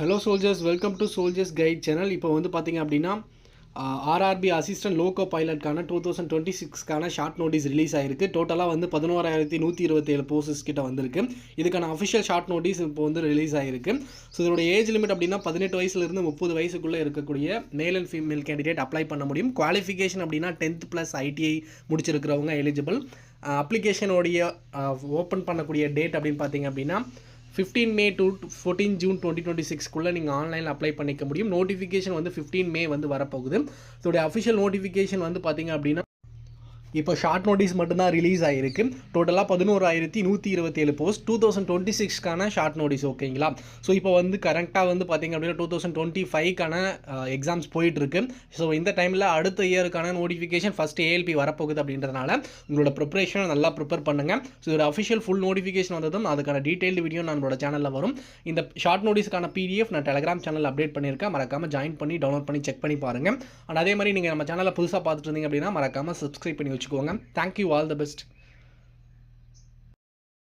Hello soldiers, welcome to soldiers guide channel. இப்போ வந்து பார்த்தீங்க அப்படின்னா ஆர்ஆர்பி அசிஸ்டன்ட் லோகோ பைலட்கான 2026க்கான ஷார்ட் நோட்டீஸ் ரிலீஸ் ஆகிருக்கு. டோட்டலாக வந்து 11,127 போஸ்டஸ் கிட்ட வந்திருக்கு. இதுக்கான அஃபிஷியல் ஷார்ட் நோட்டீஸ் இப்போ வந்து ரிலீஸ் ஆகிருக்கு. ஸோ இதோட ஏஜ் லிமிட் அப்படின்னா 18 வயசுலேருந்து 30 வயசுக்குள்ளே இருக்கக்கூடிய male and female candidate apply பண்ண முடியும். குவாலிஃபிகேஷன் அப்படின்னா 10th + ITI முடிச்சிருக்கிறவங்க எலிஜிபிள். அப்ளிகேஷனோடைய ஓப்பன் பண்ணக்கூடிய டேட் அப்படின்னு பார்த்தீங்க அப்படின்னா 15 May to 14 June 2026 நீங்கள் ஆன்லைனில் அப்ளை பண்ணிக்க முடியும். நோட்டிஃபிகேஷன் வந்து 15 May வந்து வரப்போகுது. இதோடைய அஃபிஷியல் நோட்டிஃபிகேஷன் வந்து பார்த்தீங்க அப்படின்னா இப்போ ஷார்ட் நோட்டீஸ் மட்டும்தான் ரிலீஸ் ஆகிருக்கு. டோட்டலாக 11,127 போஸ்ட் 2026க்கான ஷார்ட் நோட்டீஸ். ஓகேங்களா? ஸோ இப்போ வந்து கரெக்டாக வந்து பார்த்திங்க அப்படின்னா 2025க்கான எக்ஸாம்ஸ் போயிட்டுருக்கு. ஸோ இந்த டைமில் அடுத்த இயருக்கான நோட்டிஃபிகேஷன் ஃபஸ்ட் ALP வரப்போகுது அப்படின்றதுனால உங்களோட ப்ரிப்பரேஷனை நல்லா ப்ரிப்பேர் பண்ணுங்கள். ஸோ இதோட அஃபிஷியல் ஃபுல் நோட்டிஃபிகேஷன் வந்ததும் அதுக்கான டீட்டெயில்டு வீடியோ நம்மளோட சேனலில் வரும். இந்த ஷார்ட் நோட்டீஸ்க்கான PDF நான் டெலிகிராம் சேனல் அப்டேட் பண்ணியிருக்கேன். மறக்காமல் ஜாயின் பண்ணி டவுன்லோட் பண்ணி செக் பண்ணி பாருங்கள். அண்ட் அதே மாதிரி நீங்கள் நம்ம சேனலில் புதுசாக பார்த்துட்டு இருந்தீங்க அப்படின்னா மறக்காமல் சப்ஸ்கிரைப் பண்ணி வச்சுக்கோங்க. Thank you, all the best.